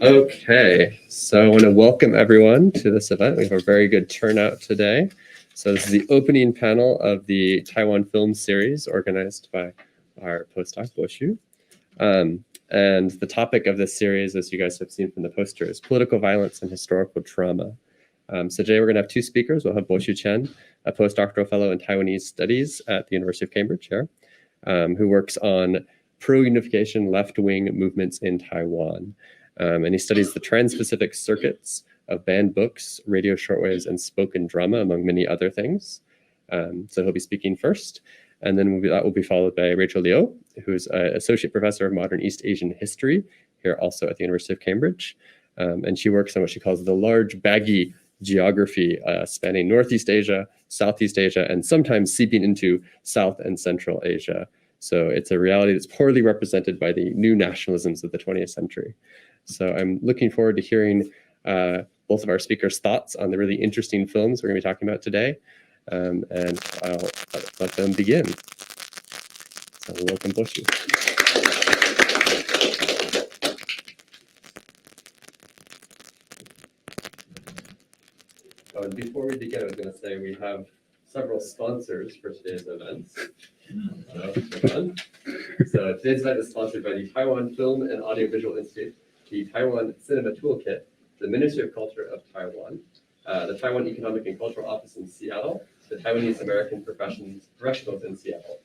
Okay, so I want to welcome everyone to this event. We have a very good turnout today. So this is the opening panel of the Taiwan film series organized by our postdoc, Po-hsi. And the topic of this series, as you guys have seen from the poster, is political violence and historical trauma. So today we're going to have two speakers. We'll have Po-hsi Chen, a postdoctoral fellow in Taiwanese studies at the University of Cambridge here, who works on pro-unification left-wing movements in Taiwan. And he studies the trans-Pacific circuits of banned books, radio shortwaves, and spoken drama, among many other things. So he'll be speaking first, and then that will be followed by Rachel Leow, who's an associate professor of modern East Asian history here also at the University of Cambridge. And she works on what she calls the large baggy geography spanning Northeast Asia, Southeast Asia, and sometimes seeping into South and Central Asia. So it's a reality that's poorly represented by the new nationalisms of the 20th century. So I'm looking forward to hearing both of our speakers' thoughts on the really interesting films we're going to be talking about today. And I'll let them begin. So welcome, Po-hsi. Oh, and before we begin, I was going to say we have several sponsors for today's events. So today's event is sponsored by the Taiwan Film and Audiovisual Institute, the Taiwan Cinema Toolkit, the Ministry of Culture of Taiwan, the Taiwan Economic and Cultural Office in Seattle, the Taiwanese American Professionals in Seattle.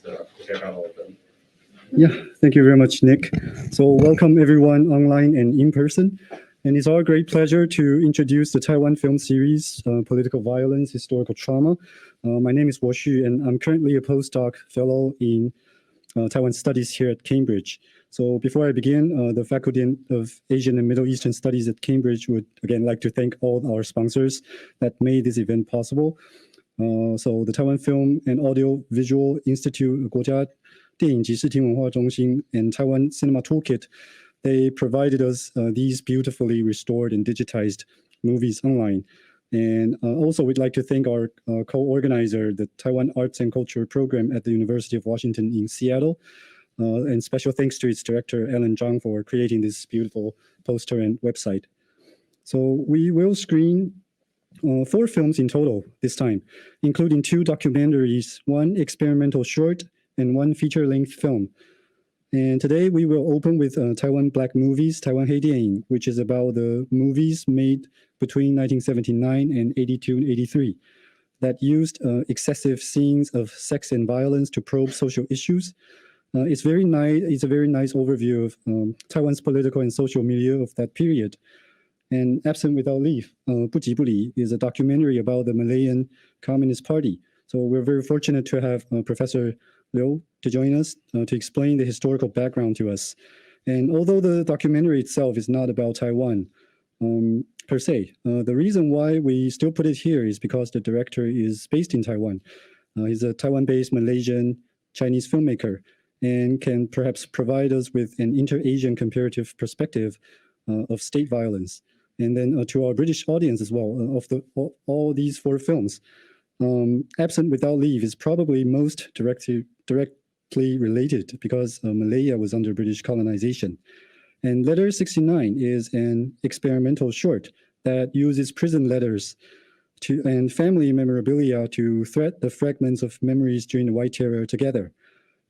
So I got all of them. Yeah, thank you very much, Nick. So welcome everyone online and in person. And it's our great pleasure to introduce the Taiwan film series, Political Violence, Historical Trauma. My name is Po-hsi, and I'm currently a postdoc fellow in Taiwan Studies here at Cambridge. So before I begin, the Faculty of Asian and Middle Eastern Studies at Cambridge would again like to thank all our sponsors that made this event possible. So the Taiwan Film and Audiovisual Institute, 国家电影及视听文化中心, and Taiwan Cinema Toolkit, they provided us these beautifully restored and digitized movies online. And also we'd like to thank our co-organizer, the Taiwan Arts and Culture Program at the University of Washington in Seattle. And special thanks to its director, Ellen Zhang, for creating this beautiful poster and website. So we will screen 4 films in total this time, including 2 documentaries, 1 experimental short, and 1 feature-length film. And today we will open with Taiwan Black Movies, Taiwan 黑电影, which is about the movies made between 1979 and 82 and 83 that used excessive scenes of sex and violence to probe social issues. It's very nice. It's a very nice overview of Taiwan's political and social milieu of that period. And Absent Without Leave, 不急不离, is a documentary about the Malayan Communist Party. So we're very fortunate to have Professor Leow to join us to explain the historical background to us. And although the documentary itself is not about Taiwan per se, the reason why we still put it here is because the director is based in Taiwan. He's a Taiwan-based Malaysian Chinese filmmaker and can perhaps provide us with an inter-Asian comparative perspective of state violence. And then to our British audience as well, of all these 4 films, Absent Without Leave is probably most directly related because Malaya was under British colonization. And Letter 69 is an experimental short that uses prison letters and family memorabilia to thread the fragments of memories during the White Terror together.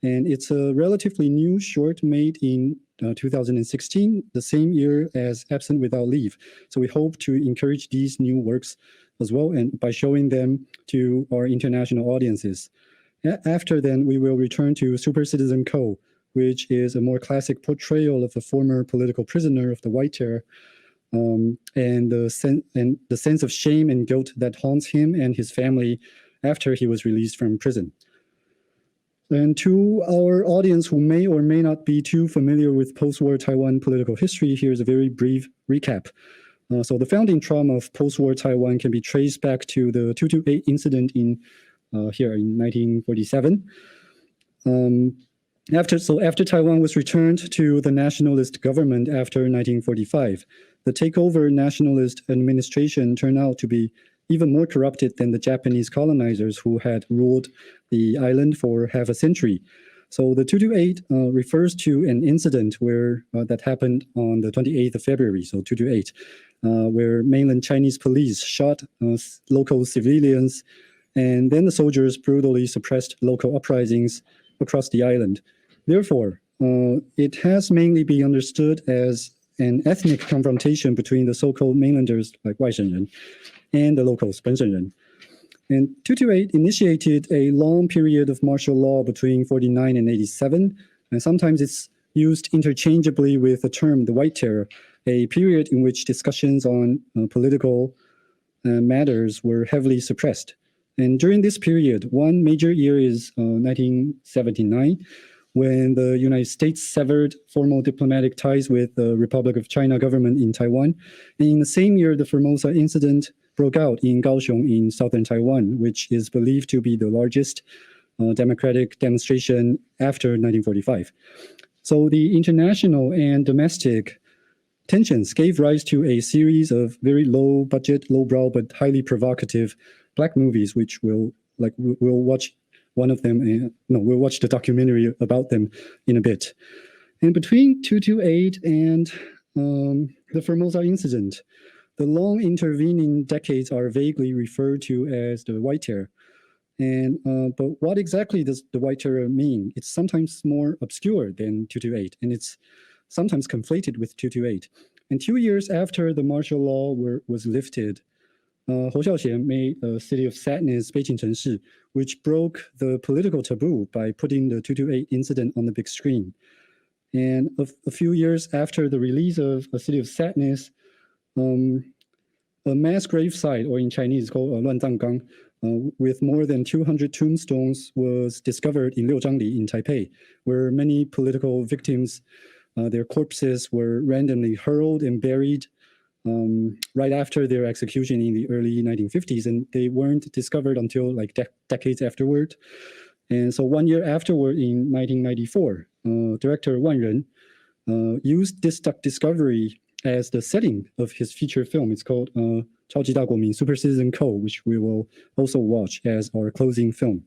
And it's a relatively new short made in 2016, the same year as Absent Without Leave. So we hope to encourage these new works as well, and by showing them to our international audiences. After then, we will return to Super Citizen Co., which is a more classic portrayal of a former political prisoner of the White Terror, and the sense of shame and guilt that haunts him and his family after he was released from prison. And to our audience who may or may not be too familiar with post-war Taiwan political history, here's a very brief recap. So the founding trauma of post-war Taiwan can be traced back to the 228 incident here in 1947. After Taiwan was returned to the nationalist government after 1945, the takeover nationalist administration turned out to be even more corrupted than the Japanese colonizers who had ruled the island for half a century. So the 228 refers to an incident where that happened on the 28th of February, so 228, where mainland Chinese police shot local civilians, and then the soldiers brutally suppressed local uprisings across the island. Therefore, it has mainly been understood as an ethnic confrontation between the so-called mainlanders, like 外省人, and the locals, 本省人. And 228 initiated a long period of martial law between 49 and 87, and sometimes it's used interchangeably with the term the White Terror, a period in which discussions on political matters were heavily suppressed. And during this period, one major year is 1979, when the United States severed formal diplomatic ties with the Republic of China government in Taiwan. And in the same year, the Formosa incident broke out in Kaohsiung in southern Taiwan, which is believed to be the largest democratic demonstration after 1945. So the international and domestic tensions gave rise to a series of very low budget, lowbrow, but highly provocative black movies, which we'll watch one of them. We'll watch the documentary about them in a bit. And between 228 and the Formosa incident, the long intervening decades are vaguely referred to as the White Terror. And but what exactly does the White Terror mean? It's sometimes more obscure than 228, and it's sometimes conflated with 228. And 2 years after the martial law was lifted, Hou Xiaoxian made a City of Sadness, 悲情城市, which broke the political taboo by putting the 228 incident on the big screen. And a few years after the release of A City of Sadness, a mass gravesite, or in Chinese called 乱葬岗, with more than 200 tombstones was discovered in Liuzhangli in Taipei, where many political victims, their corpses were randomly hurled and buried right after their execution in the early 1950s, and they weren't discovered until like decades afterward. And so 1 year afterward, in 1994, director Wan Ren used this discovery as the setting of his feature film. It's called 超级大国民, Super Citizen Co., which we will also watch as our closing film.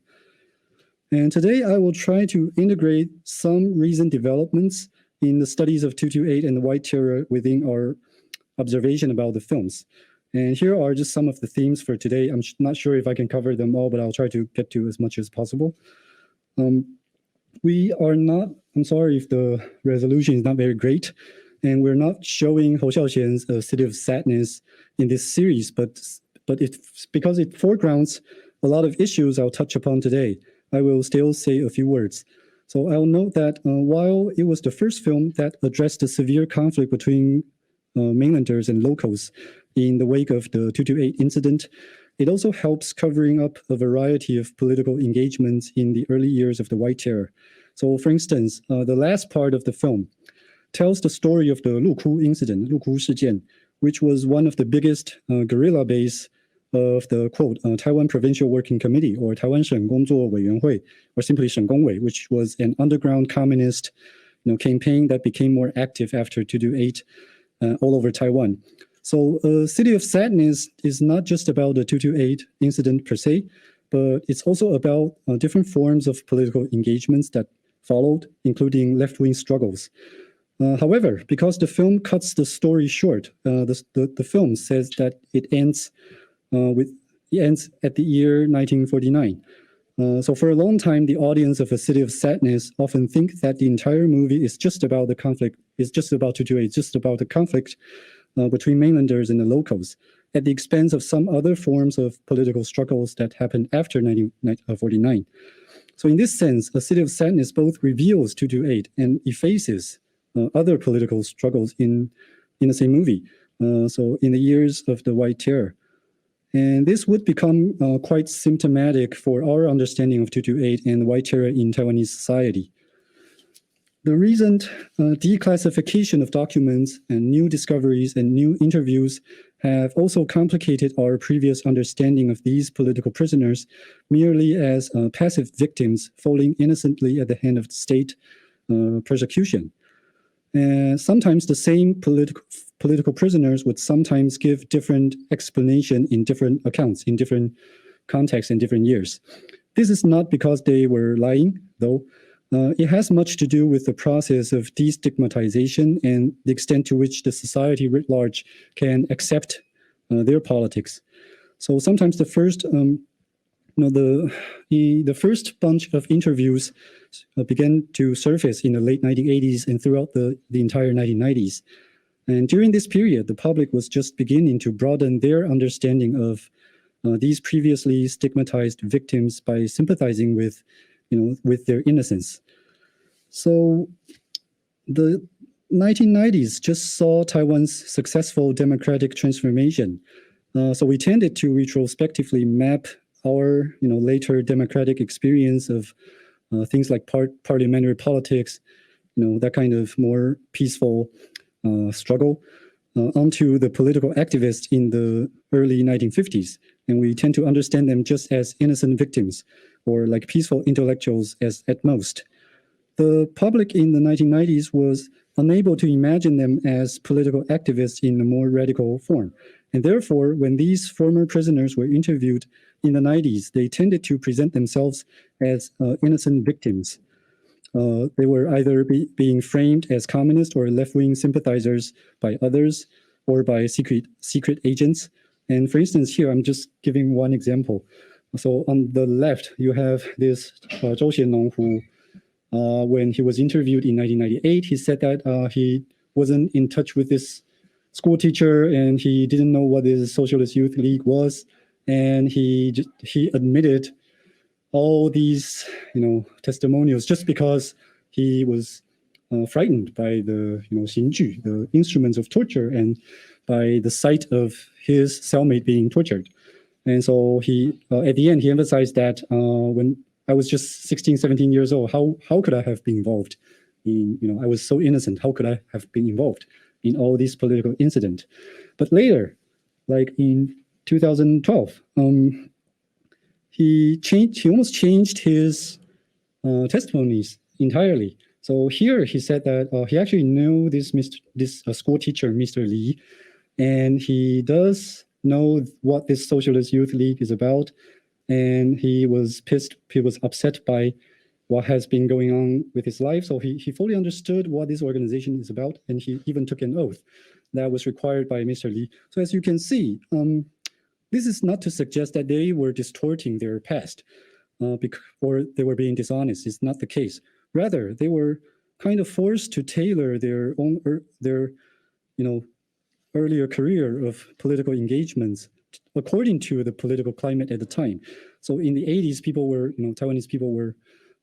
And today I will try to integrate some recent developments in the studies of 228 and the White Terror within our observation about the films. And here are just some of the themes for today. I'm not sure if I can cover them all, but I'll try to get to as much as possible. We are not, I'm sorry if the resolution is not very great, and we're not showing Hou Xiaoxian's City of Sadness in this series, but it's because it foregrounds a lot of issues I'll touch upon today. I will still say a few words. So I'll note that while it was the first film that addressed the severe conflict between mainlanders and locals in the wake of the 228 incident, it also helps covering up a variety of political engagements in the early years of the White Terror. So for instance, the last part of the film tells the story of the Luku incident, Luku 事件, which was one of the biggest guerrilla base of the, quote, Taiwan Provincial Working Committee, or 台湾省工作委员会, or simply 省工委, which was an underground communist campaign that became more active after 228 all over Taiwan. So City of Sadness is not just about the 228 incident per se, but it's also about different forms of political engagements that followed, including left-wing struggles. However, because the film cuts the story short, the film says that it ends at the year 1949. So for a long time, the audience of A City of Sadness often think that the entire movie is just about the conflict, is just about 228, it's just about the conflict between mainlanders and the locals, at the expense of some other forms of political struggles that happened after 1949. So in this sense, A City of Sadness both reveals 228 and effaces other political struggles in the same movie. So in the years of the White Terror. And this would become quite symptomatic for our understanding of 228 and the White Terror in Taiwanese society. The recent declassification of documents and new discoveries and new interviews have also complicated our previous understanding of these political prisoners merely as passive victims falling innocently at the hand of the state persecution. And sometimes the same political prisoners would sometimes give different explanation in different accounts, in different contexts, in different years. This is not because they were lying, though, It has much to do with the process of destigmatization and the extent to which the society writ large can accept their politics. So sometimes the first, the first bunch of interviews began to surface in the late 1980s and throughout the entire 1990s. And during this period, the public was just beginning to broaden their understanding of these previously stigmatized victims by sympathizing with their innocence. So the 1990s just saw Taiwan's successful democratic transformation. So we tended to retrospectively map our later democratic experience of things like parliamentary politics, that kind of more peaceful struggle onto the political activists in the early 1950s. And we tend to understand them just as innocent victims or like peaceful intellectuals at most. The public in the 1990s was unable to imagine them as political activists in a more radical form. And therefore, when these former prisoners were interviewed in the 90s, they tended to present themselves as innocent victims. They were either being framed as communist or left-wing sympathizers by others or by secret agents. And for instance, here, I'm just giving one example. So on the left, you have this Zhou Xianlong who, when he was interviewed in 1998, he said that he wasn't in touch with this school teacher and he didn't know what the Socialist Youth League was. And he admitted all these testimonials just because he was frightened by the xinju, the instruments of torture, and by the sight of his cellmate being tortured. And so he at the end he emphasized that when I was just 16, 17 years old, how could I have been involved in, I was so innocent, how could I have been involved in all these political incidents? But later, like in 2012, he almost changed his testimonies entirely. So here he said that he actually knew this school teacher, Mr. Li, and he does know what this Socialist Youth League is about. And he was pissed, he was upset by what has been going on with his life. So he fully understood what this organization is about. And he even took an oath that was required by Mr. Li. So as you can see, this is not to suggest that they were distorting their past or they were being dishonest. It's not the case. Rather, they were kind of forced to tailor their own, their earlier career of political engagements according to the political climate at the time. So in the 80s, people were, Taiwanese people were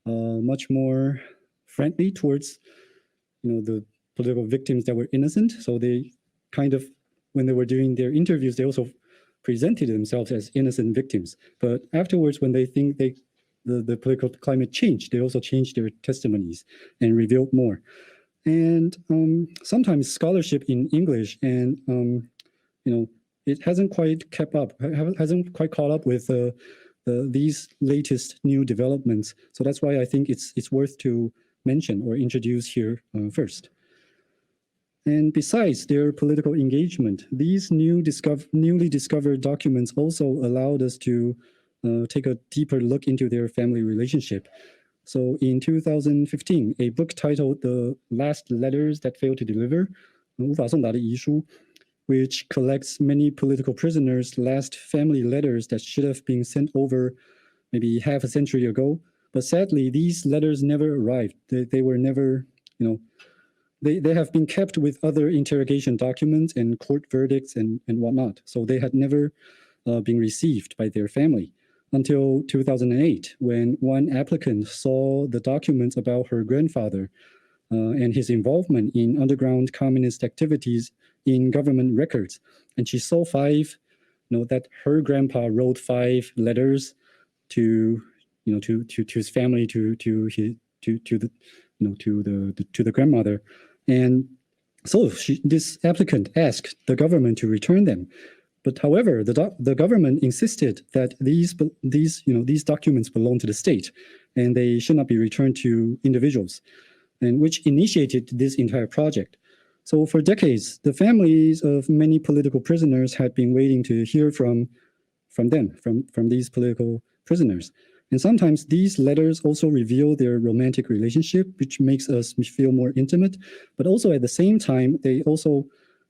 much more friendly towards, the political victims that were innocent. So they kind of, when they were doing their interviews, they also presented themselves as innocent victims. But afterwards, when they think the political climate changed, they also changed their testimonies and revealed more. And sometimes scholarship in English and, it hasn't quite kept up, hasn't quite caught up with these latest new developments. So that's why I think it's worth to mention or introduce here first. And besides their political engagement, these newly discovered documents also allowed us to take a deeper look into their family relationship. So in 2015, a book titled The Last Letters That Failed to Deliver, 无法送达的遗书, which collects many political prisoners' last family letters that should have been sent over maybe half a century ago. But sadly, these letters never arrived. They were never, they have been kept with other interrogation documents and court verdicts and whatnot. So they had never been received by their family until 2008, when one applicant saw the documents about her grandfather and his involvement in underground communist activities in government records. And she saw that her grandpa wrote 5 letters to his family, to the grandmother. And so this applicant asked the government to return them. But however, the government insisted that these documents belong to the state and they should not be returned to individuals, and which initiated this entire project. So for decades, the families of many political prisoners had been waiting to hear from these political prisoners. And sometimes these letters also reveal their romantic relationship, which makes us feel more intimate. But also at the same time,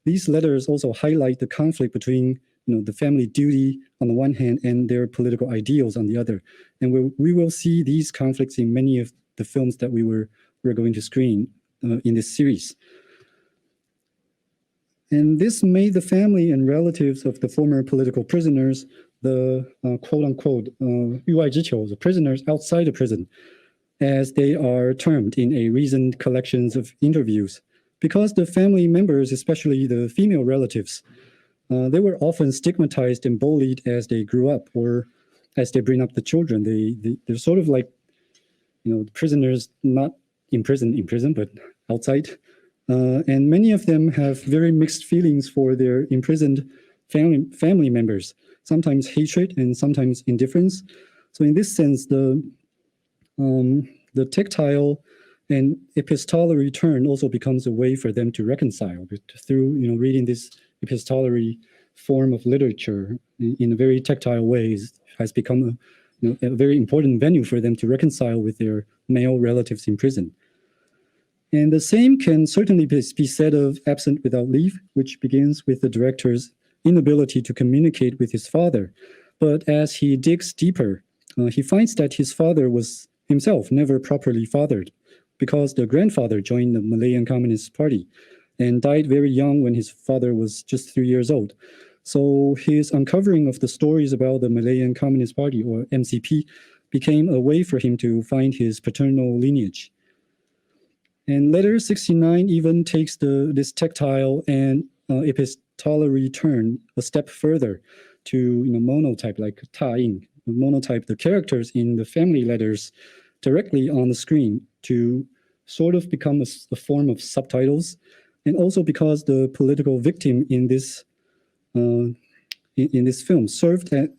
these letters also highlight the conflict between the family duty on the one hand and their political ideals on the other. And we will see these conflicts in many of the films that we're going to screen in this series. And this made the family and relatives of the former political prisoners, the quote-unquote 狱外之囚, the prisoners outside the prison, as they are termed in a recent collections of interviews. Because the family members, especially the female relatives, they were often stigmatized and bullied as they grew up or as they bring up the children. They're sort of like, prisoners not in prison, but outside. And many of them have very mixed feelings for their imprisoned family members, sometimes hatred and sometimes indifference. So in this sense, the tactile and epistolary turn also becomes a way for them to reconcile through reading this epistolary form of literature in a very tactile way has become a very important venue for them to reconcile with their male relatives in prison. And the same can certainly be said of Absent Without Leave, which begins with the director's inability to communicate with his father. But as he digs deeper, he finds that his father was himself never properly fathered because the grandfather joined the Malayan Communist Party and died very young when his father was just 3 years old. So his uncovering of the stories about the Malayan Communist Party, or MCP, became a way for him to find his paternal lineage. And letter 69 even takes this tactile and epistolary turn a step further to monotype, like 拓印, monotype the characters in the family letters directly on the screen to sort of become a form of subtitles. And also because the political victim in this film served at,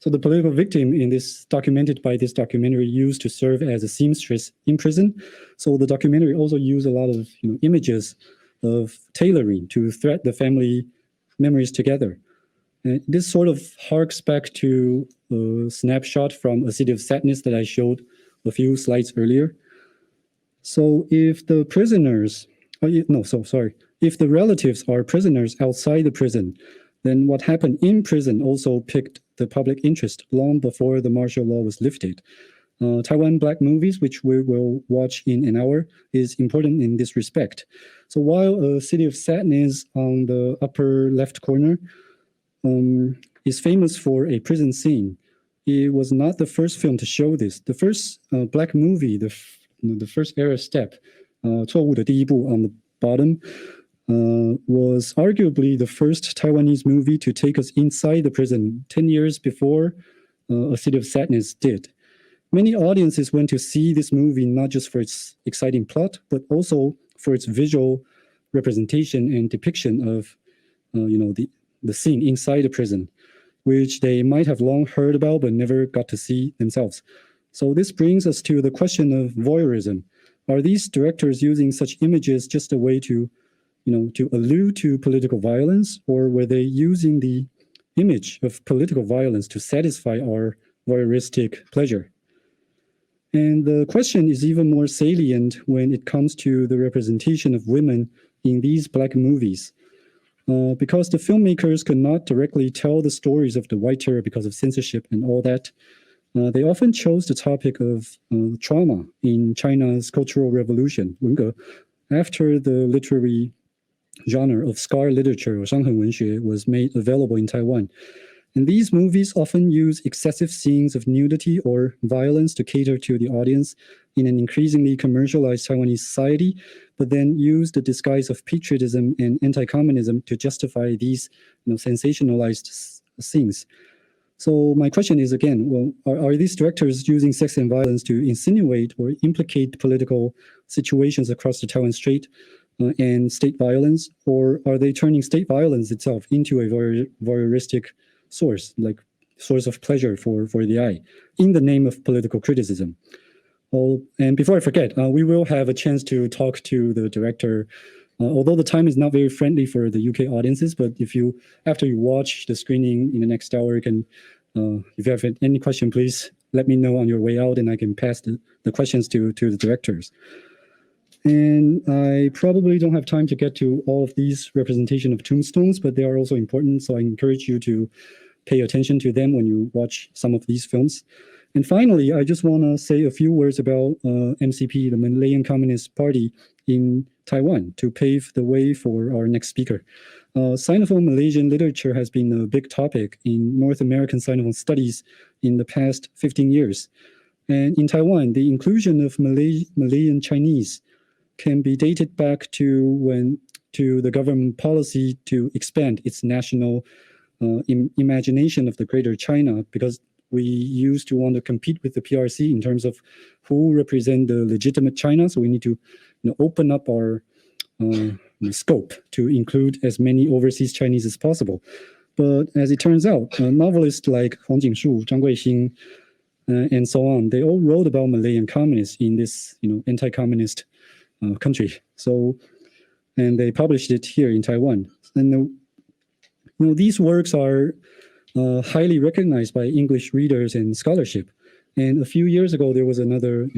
so the political victim in this, documented by this documentary, used to serve as a seamstress in prison. So the documentary also used a lot of images of tailoring to thread the family memories together. And this sort of harks back to a snapshot from A City of Sadness that I showed a few slides earlier. So if the prisoners, if the relatives are prisoners outside the prison, then what happened in prison also piqued the public interest long before the martial law was lifted. Taiwan Black movies, which we will watch in an hour, is important in this respect. So while A City of Sadness on the upper left corner is famous for a prison scene, it was not the first film to show this. The first Black movie, the first era step, 错误的第一步 on the bottom, was arguably the first Taiwanese movie to take us inside the prison 10 years before A City of Sadness did. Many audiences went to see this movie not just for its exciting plot, but also for its visual representation and depiction of the scene inside the prison, which they might have long heard about but never got to see themselves. So this brings us to the question of voyeurism. Are these directors using such images just a way to allude to political violence, or were they using the image of political violence to satisfy our voyeuristic pleasure? And the question is even more salient when it comes to the representation of women in these Black movies. Because the filmmakers could not directly tell the stories of the White Terror because of censorship and all that, they often chose the topic of trauma in China's Cultural Revolution, 文革, after the literary genre of scar literature, or 伤痕文学, was made available in Taiwan. And these movies often use excessive scenes of nudity or violence to cater to the audience in an increasingly commercialized Taiwanese society, but then use the disguise of patriotism and anti-communism to justify these sensationalized scenes. So my question is again, well, are these directors using sex and violence to insinuate or implicate political situations across the Taiwan Strait and state violence, or are they turning state violence itself into a voyeuristic source, like source of pleasure for the eye, in the name of political criticism? Oh, and before I forget, we will have a chance to talk to the director, although the time is not very friendly for the UK audiences, but after you watch the screening in the next hour, you can if you have any question, please let me know on your way out, and I can pass the questions to the directors. And I probably don't have time to get to all of these representation of tombstones, but they are also important. So I encourage you to pay attention to them when you watch some of these films. And finally, I just want to say a few words about MCP, the Malayan Communist Party in Taiwan, to pave the way for our next speaker. Sinophone Malaysian literature has been a big topic in North American Sinophone studies in the past 15 years. And in Taiwan, the inclusion of Malayan Chinese can be dated back to the government policy to expand its national imagination of the Greater China, because we used to want to compete with the PRC in terms of who represent the legitimate China. So we need to open up our scope to include as many overseas Chinese as possible. But as it turns out, novelists like Huang Jingshu, Zhang Guixing, and so on, they all wrote about Malayan communists in this anti-communist country. So, and they published it here in Taiwan. And these works are highly recognized by English readers and scholarship. And a few years ago, there was another,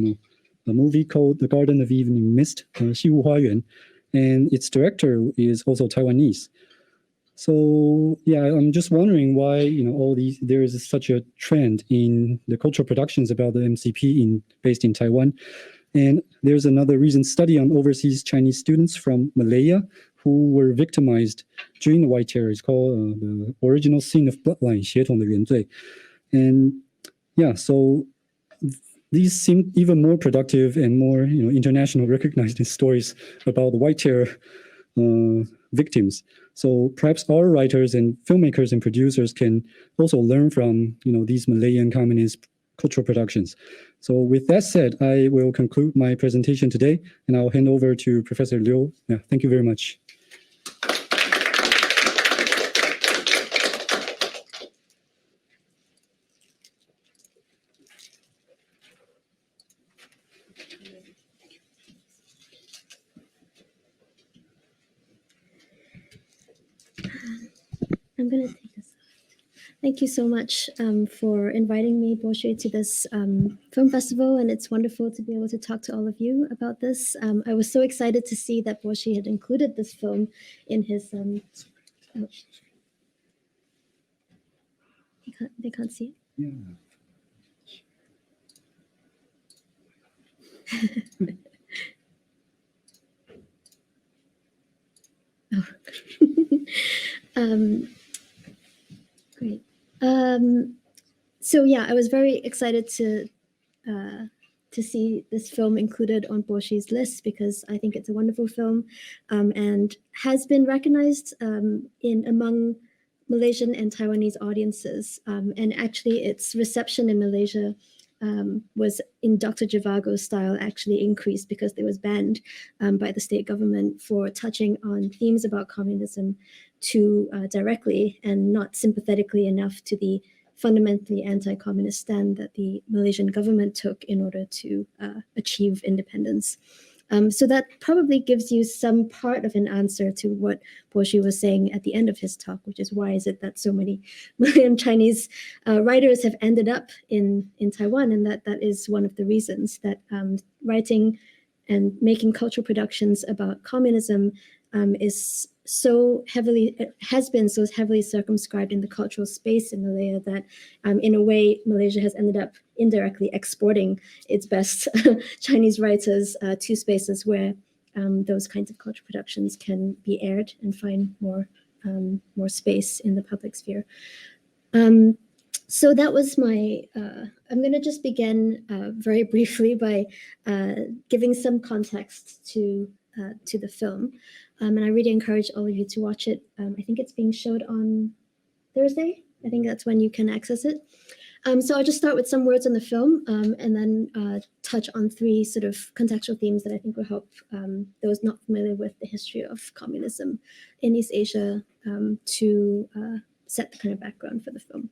a movie called The Garden of Evening Mist, 西屋花园, and its director is also Taiwanese. So yeah, I'm just wondering why there is such a trend in the cultural productions about the MCP based in Taiwan. And there's another recent study on overseas Chinese students from Malaya who were victimized during the White Terror. It's called The Original Sin of Bloodline, 血统的原罪. And yeah, so these seem even more productive and more international recognized stories about the White Terror victims. So perhaps our writers and filmmakers and producers can also learn from these Malayan communist cultural productions. So with that said, I will conclude my presentation today, and I'll hand over to Professor Leow. Yeah, thank you very much. I'm going to take this. Thank you so much for inviting me, Po-hsi, to this film festival, and it's wonderful to be able to talk to all of you about this. I was so excited to see that Po-hsi had included this film in his... They can't see it? Yeah. Great. So yeah, I was very excited to see this film included on Po-hsi's list because I think it's a wonderful film and has been recognized among Malaysian and Taiwanese audiences. And actually, its reception in Malaysia was in Dr. Zhivago's style actually increased because it was banned by the state government for touching on themes about communism too directly and not sympathetically enough to the fundamentally anti-communist stand that the Malaysian government took in order to achieve independence. So that probably gives you some part of an answer to what Po-hsi was saying at the end of his talk, which is why is it that so many Malayan Chinese writers have ended up in Taiwan, and that is one of the reasons that writing and making cultural productions about communism has been so heavily circumscribed in the cultural space in Malaya that in a way Malaysia has ended up indirectly exporting its best Chinese writers to spaces where those kinds of cultural productions can be aired and find more space in the public sphere. So that was my, I'm going to just begin very briefly by giving some context to the film. And I really encourage all of you to watch it. I think it's being showed on Thursday. I think that's when you can access it. So I'll just start with some words on the film and then touch on three sort of contextual themes that I think will help those not familiar with the history of communism in East Asia to set the kind of background for the film.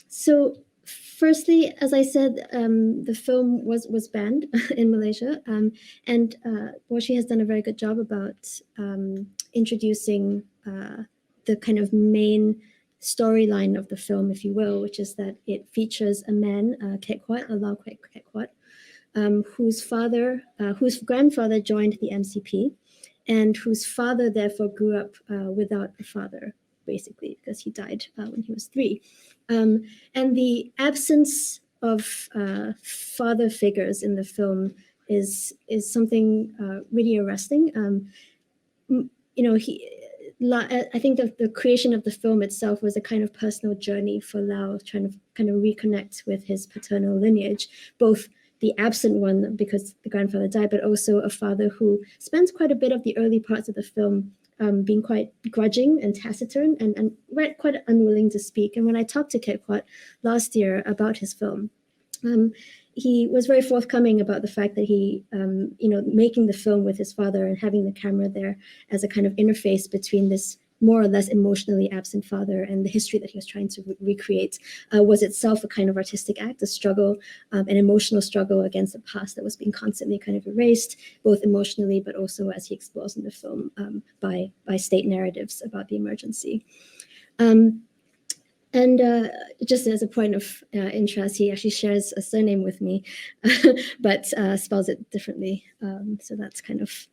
So firstly, as I said, the film was banned in Malaysia, and Po-hsi has done a very good job about introducing the kind of main storyline of the film, if you will, which is that it features a man, Leow, whose grandfather joined the MCP, and whose father therefore grew up without a father, basically, because he died when he was 3. And the absence of father figures in the film is something really arresting. I think that the creation of the film itself was a kind of personal journey for Leow, trying to kind of reconnect with his paternal lineage, both the absent one because the grandfather died, but also a father who spends quite a bit of the early parts of the film being quite grudging and taciturn and quite unwilling to speak. And when I talked to Kit Kwat last year about his film, he was very forthcoming about the fact that he, making the film with his father and having the camera there as a kind of interface between this more or less emotionally absent father and the history that he was trying to recreate was itself a kind of artistic act, a struggle, an emotional struggle against the past that was being constantly kind of erased, both emotionally, but also, as he explores in the film, by state narratives about the emergency. And just as a point of interest, he actually shares a surname with me, but spells it differently. So that's kind of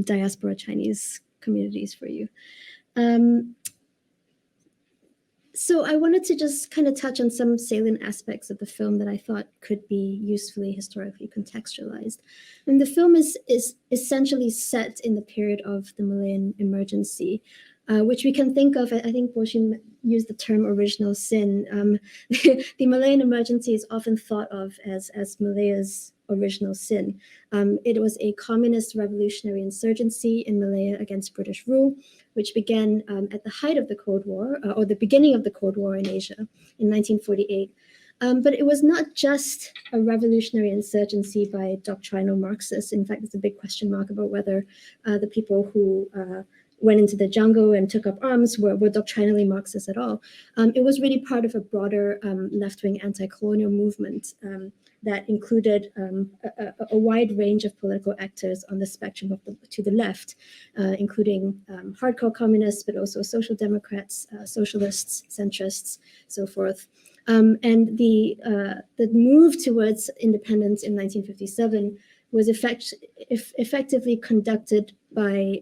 diaspora Chinese communities for you. So I wanted to just kind of touch on some salient aspects of the film that I thought could be usefully historically contextualized. And the film is essentially set in the period of the Malayan emergency, which we can think of, I think Po-hsi used the term original sin. The Malayan emergency is often thought of as Malaya's original sin. It was a communist revolutionary insurgency in Malaya against British rule, which began at the height of the Cold War, or the beginning of the Cold War in Asia in 1948. But it was not just a revolutionary insurgency by doctrinal Marxists. In fact, there's a big question mark about whether the people who went into the jungle and took up arms were doctrinally Marxist at all. It was really part of a broader left-wing anti-colonial movement that included a wide range of political actors on the spectrum to the left, including hardcore communists, but also social democrats, socialists, centrists, so forth. And the move towards independence in 1957 was effectively conducted by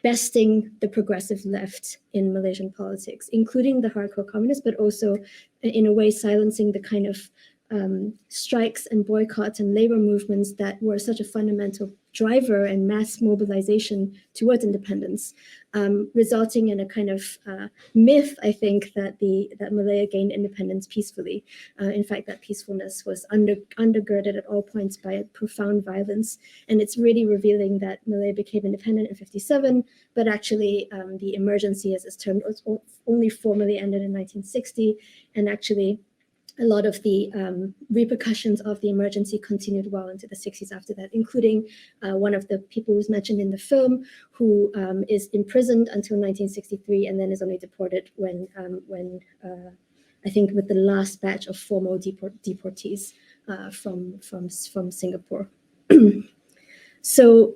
besting the progressive left in Malaysian politics, including the hardcore communists, but also in a way silencing the kind of strikes and boycotts and labor movements that were such a fundamental driver and mass mobilization towards independence, resulting in a kind of myth, I think, that Malaya gained independence peacefully. In fact, that peacefulness was undergirded at all points by profound violence. And it's really revealing that Malaya became independent in 1957, but actually the emergency, as it's termed, was only formally ended in 1960, and actually a lot of the repercussions of the emergency continued well into the 60s after that, including one of the people who's mentioned in the film, who is imprisoned until 1963 and then is only deported when I think with the last batch of formal deportees from Singapore. So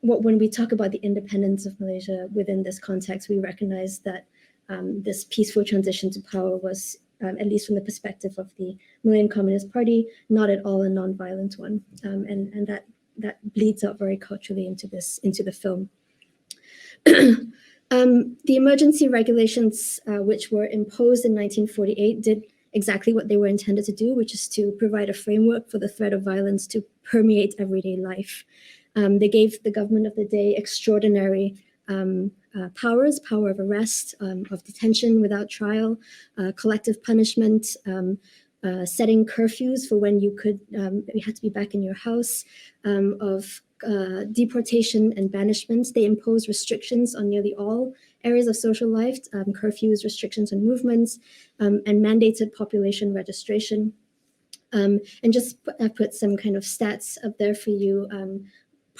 when we talk about the independence of Malaysia within this context, we recognize that this peaceful transition to power was, at least from the perspective of the Malayan Communist Party, not at all a non-violent one, and that bleeds out very culturally into the film. The emergency regulations, which were imposed in 1948, did exactly what they were intended to do, which is to provide a framework for the threat of violence to permeate everyday life. They gave the government of the day extraordinary powers, power of arrest, of detention without trial, collective punishment, setting curfews for when you had to be back in your house, of deportation and banishment. They imposed restrictions on nearly all areas of social life, curfews, restrictions on movements, and mandated population registration. And just put some kind of stats up there for you.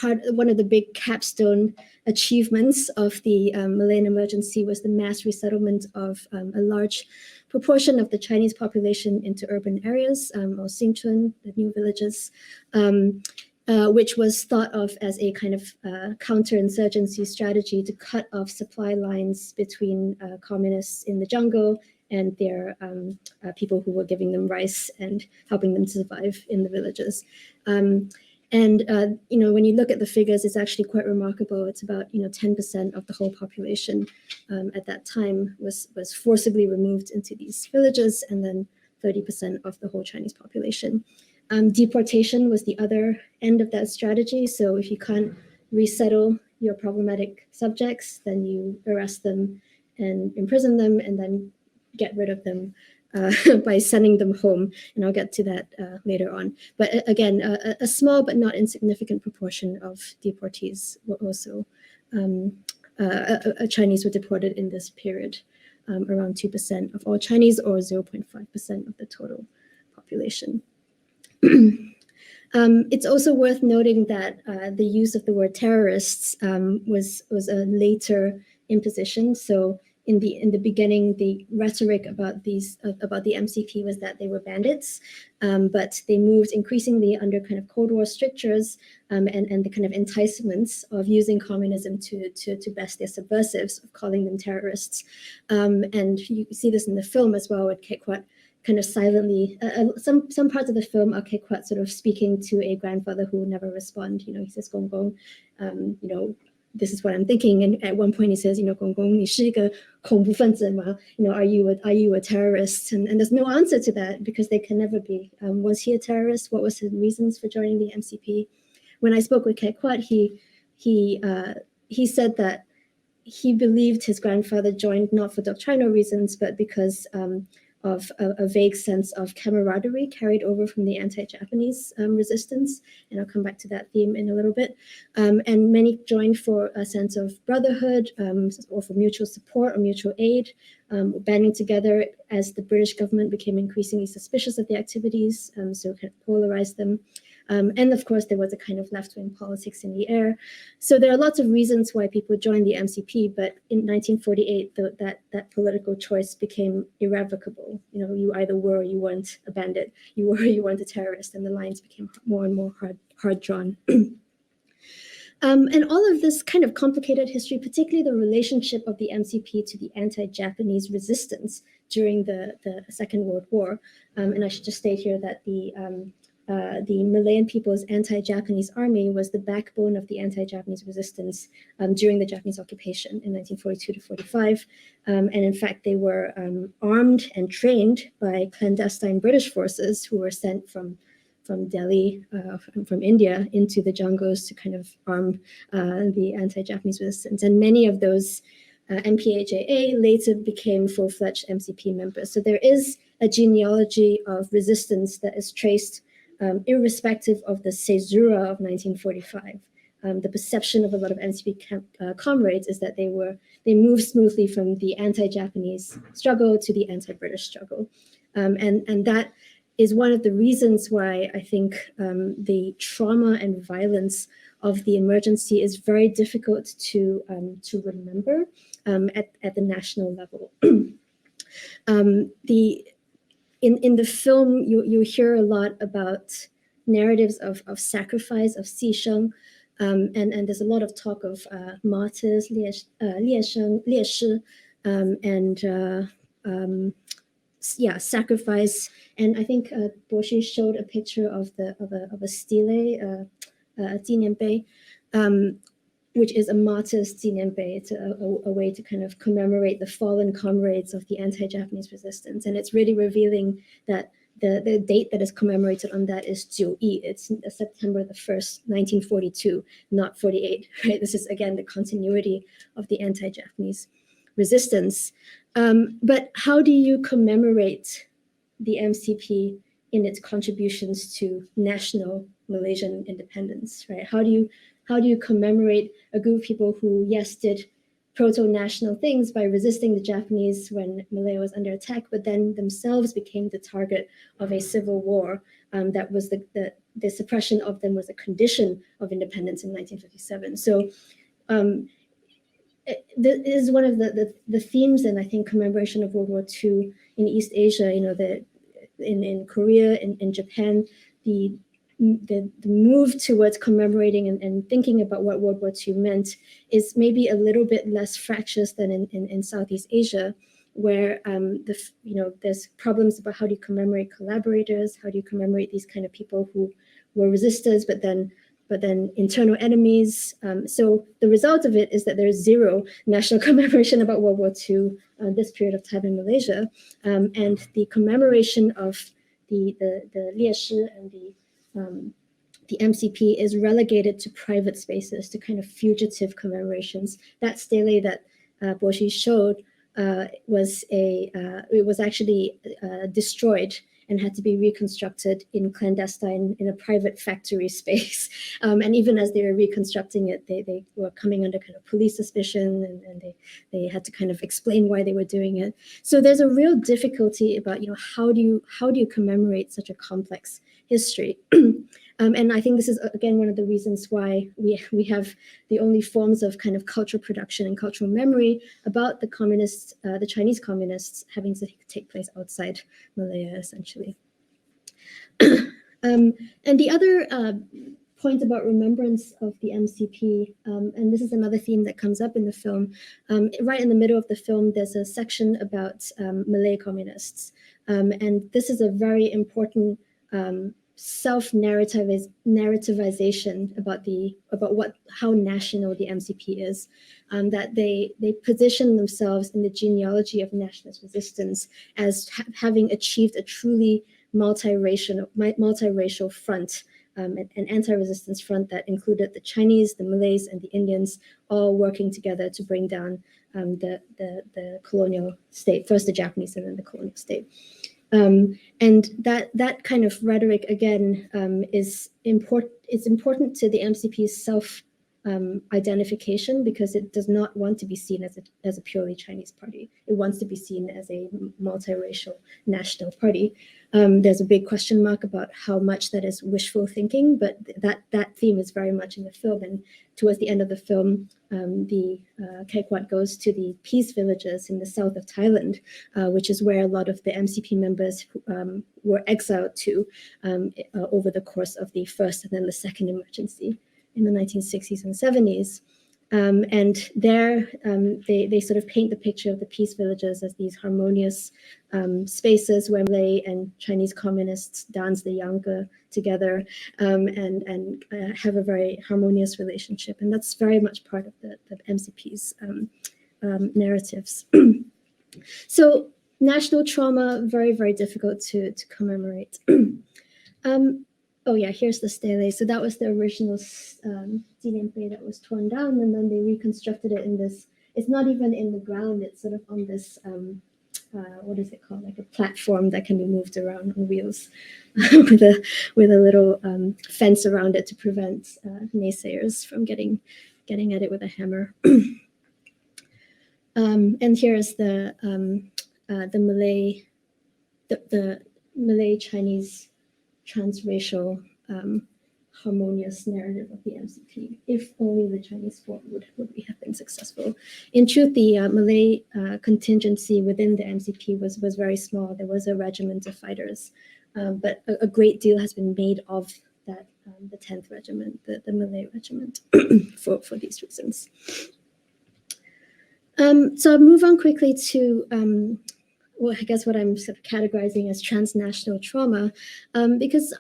One of the big capstone achievements of the Malayan emergency was the mass resettlement of a large proportion of the Chinese population into urban areas, or Xingchun, the new villages. which was thought of as a kind of counterinsurgency strategy to cut off supply lines between communists in the jungle and their people who were giving them rice and helping them to survive in the villages. When you look at the figures, it's actually quite remarkable. It's about 10% of the whole population at that time was forcibly removed into these villages, and then 30% of the whole Chinese population. Deportation was the other end of that strategy. So if you can't resettle your problematic subjects, then you arrest them and imprison them, and then get rid of them by sending them home. And I'll get to that later on. But again, a small but not insignificant proportion of deportees were also Chinese were deported in this period, around 2% of all Chinese, or 0.5% of the total population. It's also worth noting that the use of the word terrorists was a later imposition. So in the beginning, the rhetoric about the MCP was that they were bandits, but they moved increasingly under kind of Cold War strictures and the kind of enticements of using communism to best their subversives, of calling them terrorists. And you see this in the film as well, with Kekwat kind of silently, some parts of the film are Kekwat sort of speaking to a grandfather who will never respond. He says, Gong Gong, this is what I'm thinking. And at one point he says, Gong Gong, 你是一个恐怖分子吗? Are you a terrorist? And there's no answer to that, because they can never be. Was he a terrorist? What was his reasons for joining the MCP? When I spoke with Kekwat, he said that he believed his grandfather joined not for doctrinal reasons, but because of a vague sense of camaraderie carried over from the anti-Japanese resistance. And I'll come back to that theme in a little bit. And many joined for a sense of brotherhood, or for mutual support or mutual aid, banding together as the British government became increasingly suspicious of the activities, so kind of polarized them. And of course, there was a kind of left-wing politics in the air. So there are lots of reasons why people joined the MCP, but in 1948, that political choice became irrevocable. You either were or you weren't a bandit, you were or you weren't a terrorist, and the lines became more and more hard drawn. And all of this kind of complicated history, particularly the relationship of the MCP to the anti-Japanese resistance during the Second World War. And I should just state here that the Malayan People's Anti-Japanese Army was the backbone of the anti-Japanese resistance during the Japanese occupation in 1942 to 45. And in fact, they were armed and trained by clandestine British forces who were sent from Delhi, from India, into the jungles to kind of arm the anti-Japanese resistance. And many of those MPHAA later became full-fledged MCP members. So there is a genealogy of resistance that is traced irrespective of the caesura of 1945. The perception of a lot of MCP comrades is that they moved smoothly from the anti-Japanese struggle to the anti-British struggle. And that is one of the reasons why I think the trauma and violence of the emergency is very difficult to remember at the national level. In the film, you hear a lot about narratives of sacrifice, of 牺牲, and there's a lot of talk of martyrs, 烈士, sacrifice. And I think Po-hsi showed a picture of a stele, 纪念碑, which is a martyr's 纪念碑. It's a way to kind of commemorate the fallen comrades of the anti-Japanese resistance. And it's really revealing that the date that is commemorated on that is 9/1. It's September the 1st, 1942, not 48, right? This is, again, the continuity of the anti-Japanese resistance. But how do you commemorate the MCP in its contributions to national Malaysian independence, right? How do you commemorate a group of people who, yes, did proto-national things by resisting the Japanese when Malaya was under attack, but then themselves became the target of a civil war that was the suppression of them was a condition of independence in 1957. So this is one of the themes, and I think commemoration of World War II in East Asia, in Korea, in Japan, the the move towards commemorating and thinking about what World War II meant is maybe a little bit less fractious than in Southeast Asia, where there's problems about how do you commemorate collaborators, how do you commemorate these kind of people who were resistors, but then internal enemies. So the result of it is that there's zero national commemoration about World War II this period of time in Malaysia, and the commemoration of the Lieshi and the MCP is relegated to private spaces, to kind of fugitive commemorations. That stele that Po-hsi showed was actually destroyed and had to be reconstructed in clandestine in a private factory space. And even as they were reconstructing it, they were coming under kind of police suspicion, and they had to kind of explain why they were doing it. So there's a real difficulty about how do you commemorate such a complex history. And I think this is, again, one of the reasons why we have the only forms of kind of cultural production and cultural memory about the communists, the Chinese communists, having to take place outside Malaya, essentially. And the other point about remembrance of the MCP, and this is another theme that comes up in the film. Right in the middle of the film, there's a section about Malay communists. And this is a very important self-narrativization about how national the MCP is, that they position themselves in the genealogy of nationalist resistance as having achieved a truly multiracial front, an anti-resistance front that included the Chinese, the Malays, and the Indians, all working together to bring down the colonial state, first the Japanese and then the colonial state. And that kind of rhetoric, again, is important. It's important to the MCP's self-identification because it does not want to be seen as a purely Chinese party. It wants to be seen as a multiracial national party. There's a big question mark about how much that is wishful thinking, but that theme is very much in the film. And towards the end of the film, the Kekwat goes to the peace villages in the south of Thailand, which is where a lot of the MCP members were exiled to over the course of the first and then the second emergency in the 1960s and 70s. And there they sort of paint the picture of the peace villages as these harmonious spaces where Malay and Chinese communists dance the yanke together and have a very harmonious relationship. And that's very much part of the MCP's narratives. So national trauma, very, very difficult to commemorate. Oh yeah, here's the stele. So that was the original Jilin that was torn down, and then they reconstructed it in this. It's not even in the ground. It's sort of on this, what is it called? Like a platform that can be moved around on wheels, with a little fence around it to prevent naysayers from getting at it with a hammer. And here's the Malay Chinese transracial harmonious narrative of the MCP. If only the Chinese form would have been successful. In truth, the Malay contingency within the MCP was very small. There was a regiment of fighters, but a great deal has been made of that, the 10th Regiment, the Malay regiment, for these reasons. So I'll move on quickly to well, I guess what I'm sort of categorizing as transnational trauma, because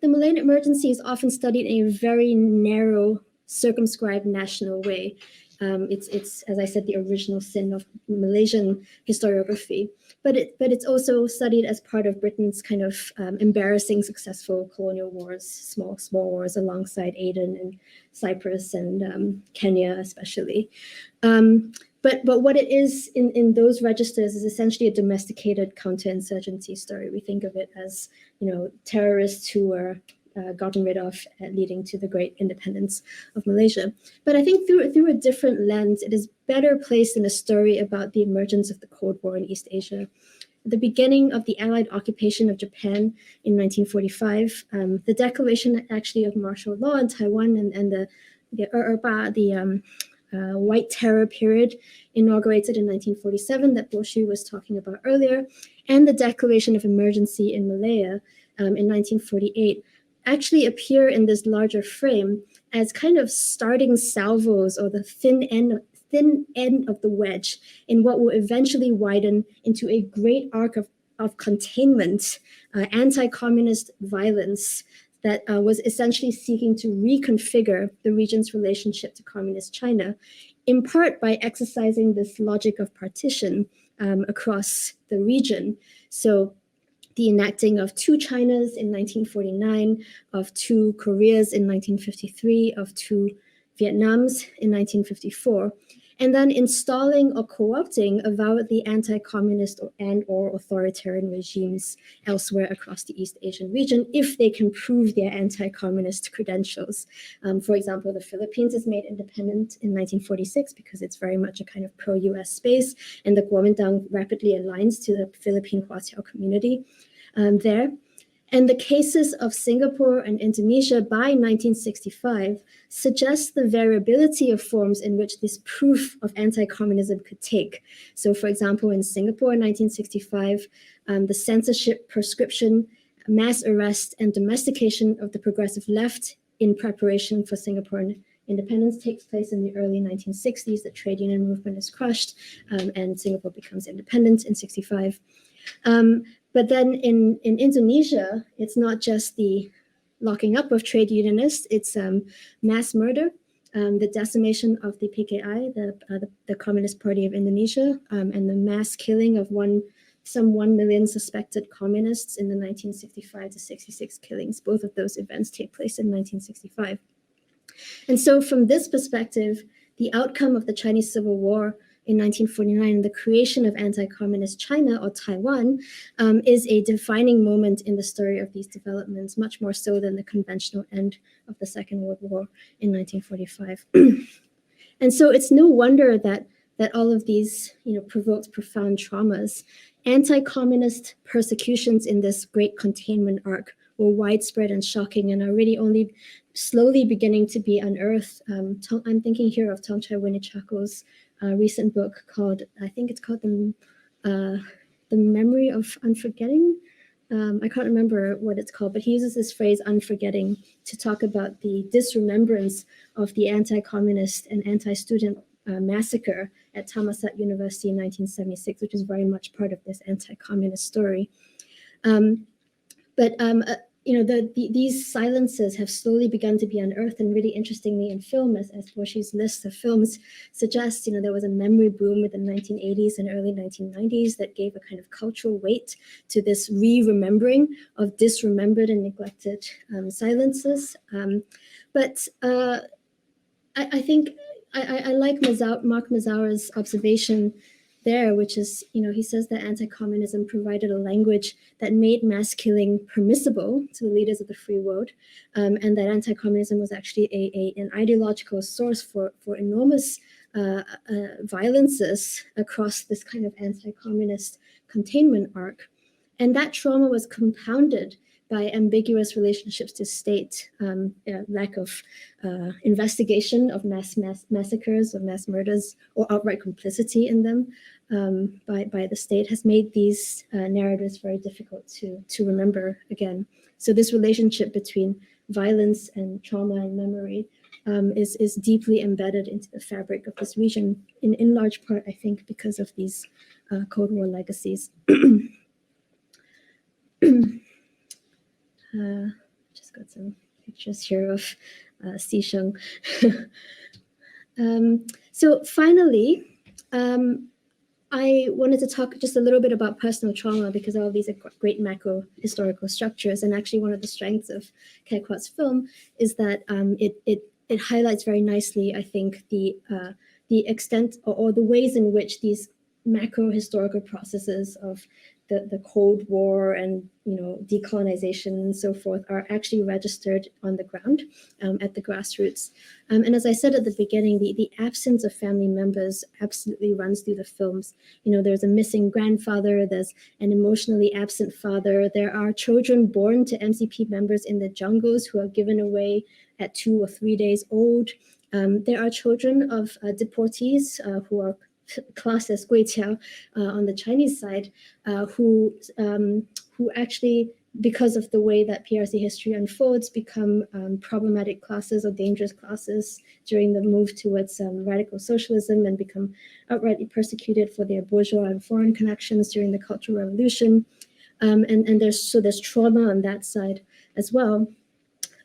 the Malayan emergency is often studied in a very narrow, circumscribed national way. It's as I said, the original sin of Malaysian historiography, but it's also studied as part of Britain's kind of embarrassing successful colonial wars, small wars alongside Aden and Cyprus and Kenya especially. But what it is in those registers is essentially a domesticated counterinsurgency story. We think of it as, terrorists who were gotten rid of, leading to the great independence of Malaysia. But I think through a different lens, it is better placed in a story about the emergence of the Cold War in East Asia. At the beginning of the Allied occupation of Japan in 1945, the declaration actually of martial law in Taiwan and the White Terror period inaugurated in 1947 that Po-hsi was talking about earlier, and the declaration of emergency in Malaya in 1948 actually appear in this larger frame as kind of starting salvos or the thin end of the wedge in what will eventually widen into a great arc of containment, anti-communist violence that was essentially seeking to reconfigure the region's relationship to communist China, in part by exercising this logic of partition across the region. So the enacting of two Chinas in 1949, of two Koreas in 1953, of two Vietnams in 1954, and then installing or co-opting avowedly anti-communist or authoritarian regimes elsewhere across the East Asian region if they can prove their anti-communist credentials. For example, the Philippines is made independent in 1946 because it's very much a kind of pro-US space, and the Kuomintang rapidly aligns to the Philippine Huaqiao community there. And the cases of Singapore and Indonesia by 1965 suggest the variability of forms in which this proof of anti-communism could take. So, for example, in Singapore in 1965, the censorship, proscription, mass arrest, and domestication of the progressive left in preparation for Singaporean independence takes place in the early 1960s. The trade union movement is crushed, and Singapore becomes independent in 65. But then in Indonesia, it's not just the locking up of trade unionists, it's mass murder, the decimation of the PKI, the Communist Party of Indonesia, and the mass killing of some 1 million suspected communists in the 1965 to 66 killings. Both of those events take place in 1965. And so from this perspective, the outcome of the Chinese Civil War in 1949, the creation of anti-communist China or Taiwan is a defining moment in the story of these developments, much more so than the conventional end of the Second World War in 1945. And so it's no wonder that all of these, provoked profound traumas. Anti-communist persecutions in this great containment arc were widespread and shocking and are really only slowly beginning to be unearthed. I'm thinking here of Tongchai Winnichako's recent book called, I think it's called The Memory of Unforgetting. I can't remember what it's called, but he uses this phrase unforgetting to talk about the disremembrance of the anti-communist and anti-student massacre at Thammasat University in 1976, which is very much part of this anti-communist story. These silences have slowly begun to be unearthed, and really interestingly in film, as Po-hsi's list of films suggests, there was a memory boom in the 1980s and early 1990s that gave a kind of cultural weight to this re-remembering of disremembered and neglected silences. I think I like Mark Mazaura's observation there, which is, he says that anti-communism provided a language that made mass killing permissible to the leaders of the free world, and that anti-communism was actually an ideological source for enormous violences across this kind of anti-communist containment arc. And that trauma was compounded by ambiguous relationships to state, lack of investigation of mass massacres or mass murders, or outright complicity in them by the state has made these narratives very difficult to remember again. So this relationship between violence and trauma and memory is deeply embedded into the fabric of this region, in large part, I think, because of these Cold War legacies. Just got some pictures here of Xisheng. So finally, I wanted to talk just a little bit about personal trauma, because all of these are great macro historical structures. And actually one of the strengths of Kekwa's film is that it highlights very nicely, I think, the extent or the ways in which these macro historical processes of the Cold War and decolonization and so forth are actually registered on the ground at the grassroots. And as I said at the beginning, the absence of family members absolutely runs through the films. There's a missing grandfather, there's an emotionally absent father, there are children born to MCP members in the jungles who are given away at 2 or 3 days old. There are children of deportees who are classed as guiqiao on the Chinese side, who actually because of the way that PRC history unfolds, become problematic classes or dangerous classes during the move towards radical socialism, and become outrightly persecuted for their bourgeois and foreign connections during the Cultural Revolution. And there's trauma on that side as well.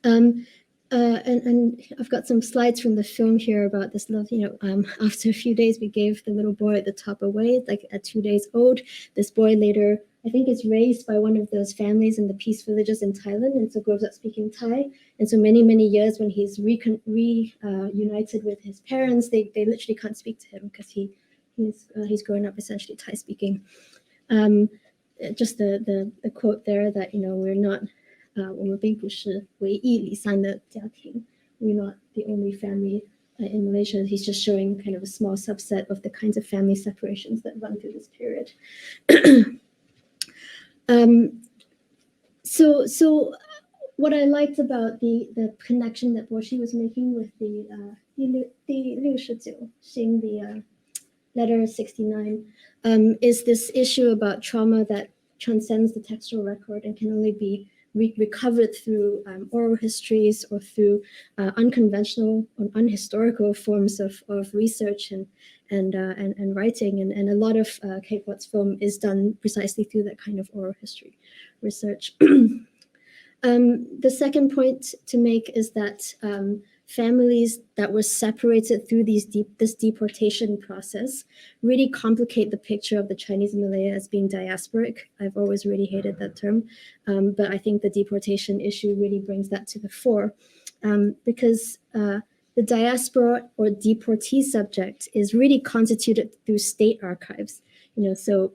And I've got some slides from the film here about this love. After a few days, we gave the little boy at the top away, like at 2 days old. This boy later, I think, is raised by one of those families in the peace villages in Thailand, and so grows up speaking Thai. And so many years when he's reunited with his parents, they literally can't speak to him because he's grown up essentially Thai speaking. Just the quote there that we're not. 我们并不是唯一离散的家庭. We're not the only family in Malaysia. He's just showing kind of a small subset of the kinds of family separations that run through this period. So what I liked about the connection that Po-hsi was making with the 69, the letter 69, is this issue about trauma that transcends the textual record and can only be recovered through oral histories or through unconventional or unhistorical forms of research and writing, and a lot of Kate Watt's film is done precisely through that kind of oral history research. The second point to make is that families that were separated through this deportation process really complicate the picture of the Chinese in Malaya as being diasporic. I've always really hated that term, but I think the deportation issue really brings that to the fore, because the diaspora or deportee subject is really constituted through state archives. So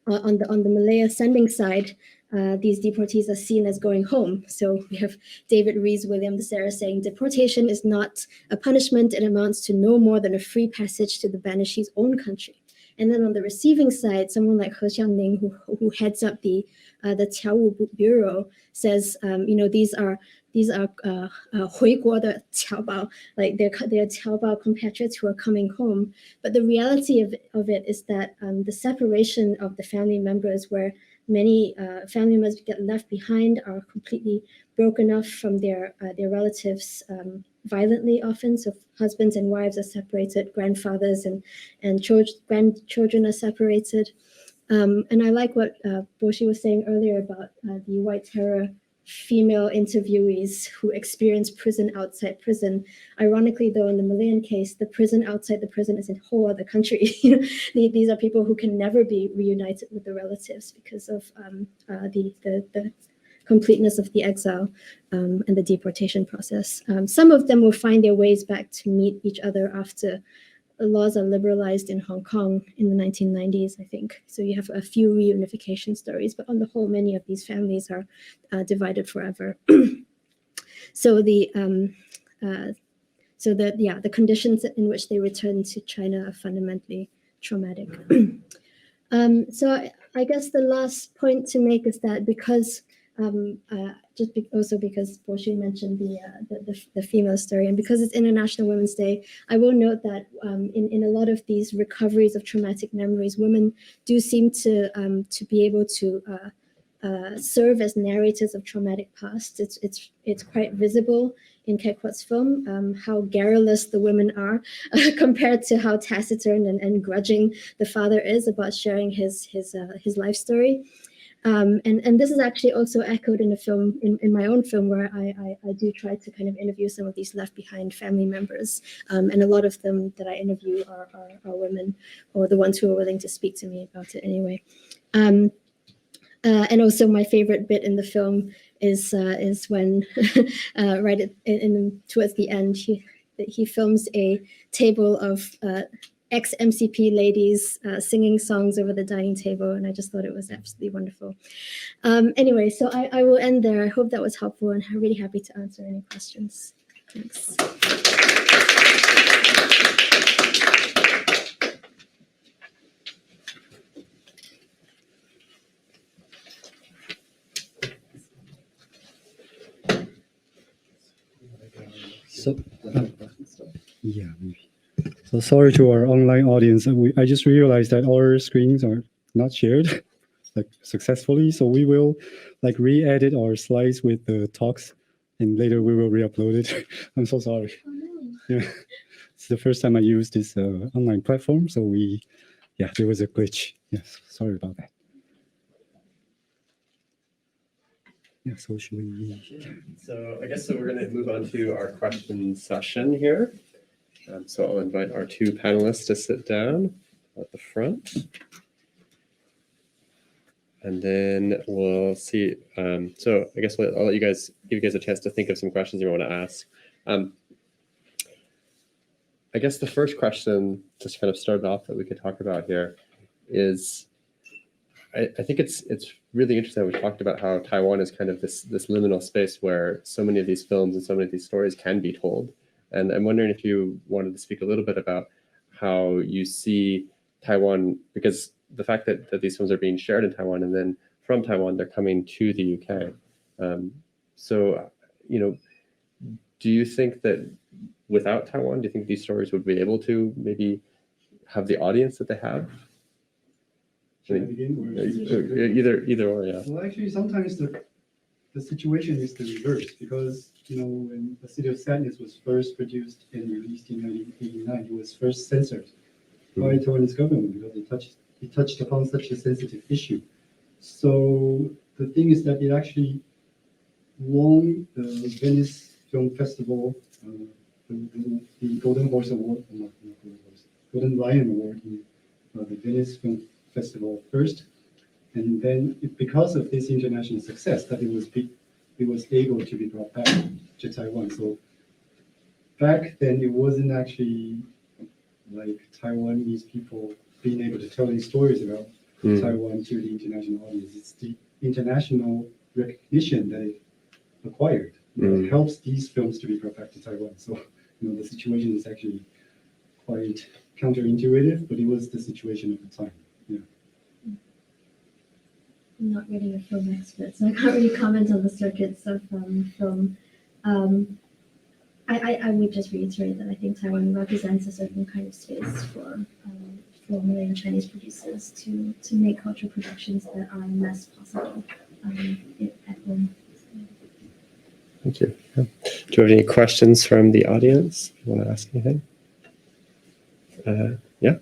on the Malaya sending side, these deportees are seen as going home. So we have David Rees-William de Serres saying, deportation is not a punishment. It amounts to no more than a free passage to the banishee's own country. And then on the receiving side, someone like He Xiangning, who heads up the Qiaowu Bureau, says, these are 回国的侨胞, like they're Qiaobao compatriots who are coming home. But the reality of it is that the separation of the family members, where many family members get left behind, are completely broken off from their relatives violently often. So husbands and wives are separated, grandfathers and grandchildren are separated. And I like what Po-hsi was saying earlier about the white terror female interviewees who experience prison outside prison. Ironically, though, in the Malayan case, the prison outside the prison is in a whole other country. These are people who can never be reunited with their relatives because of the completeness of the exile and the deportation process. Some of them will find their ways back to meet each other after laws are liberalized in Hong Kong in the 1990s, I think. So you have a few reunification stories, but on the whole, many of these families are divided forever. So the conditions in which they return to China are fundamentally traumatic. So I guess the last point to make is that because also because Po-hsi mentioned the female story, and because it's International Women's Day, I will note that in a lot of these recoveries of traumatic memories, women do seem to be able to serve as narrators of traumatic past. It's quite visible in Kek Wat's film how garrulous the women are compared to how taciturn and grudging the father is about sharing his life story. And this is actually also echoed in the film, in my own film, where I do try to kind of interview some of these left behind family members. And a lot of them that I interview are women, or the ones who are willing to speak to me about it anyway. And also my favorite bit in the film is when right towards the end, he films a table of ex-MCP ladies singing songs over the dining table, and I just thought it was absolutely wonderful. Anyway, so I will end there. I hope that was helpful, and I'm really happy to answer any questions. Thanks. So, yeah, maybe. So sorry to our online audience. I just realized that our screens are not shared. like successfully. So we will like re-edit our slides with the talks, and later we will re-upload it. I'm so sorry. Oh, no. Yeah, it's the first time I used this online platform, so there was a glitch. Yes, sorry about that. Yeah, so should we? So I guess we're going to move on to our question session here. So I'll invite our two panelists to sit down at the front. And then we'll see. So I guess I'll let give you guys a chance to think of some questions you want to ask. I guess the first question, just kind of start off that we could talk about here, is I think it's really interesting that we talked about how Taiwan is kind of this liminal space where so many of these films and so many of these stories can be told. And I'm wondering if you wanted to speak a little bit about how you see Taiwan, because the fact that these films are being shared in Taiwan and then from Taiwan, they're coming to the UK. So, do you think that without Taiwan, do you think these stories would be able to maybe have the audience that they have? Either or, yeah. Well, actually, sometimes the situation is the reverse, because when The City of Sadness was first produced and released in 1989, it was first censored by the Taiwanese government because it touched upon such a sensitive issue. So the thing is that it actually won the Venice Film Festival, the Golden Horse Award, not Golden Horse, Golden Lion Award in the Venice Film Festival first, and then because of this international success, that it was able to be brought back to Taiwan. So back then, it wasn't actually like Taiwanese people being able to tell these stories about Taiwan to the international audience. It's the international recognition that it acquired that helps these films to be brought back to Taiwan. So the situation is actually quite counterintuitive, but it was the situation at the time. Yeah. I'm not really a film expert, so I can't really comment on the circuits of film. I would just reiterate that I think Taiwan represents a certain kind of space for Malay and Chinese producers to make cultural productions that are less possible at home. Thank you. Do you have any questions from the audience? You want to ask anything? Yeah.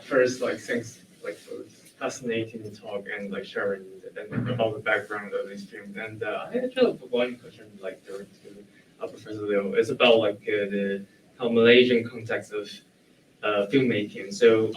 First, thanks for this fascinating talk and sharing and about the background of this film. And I actually have one question to Professor Leow. It's about the how Malaysian context of filmmaking. So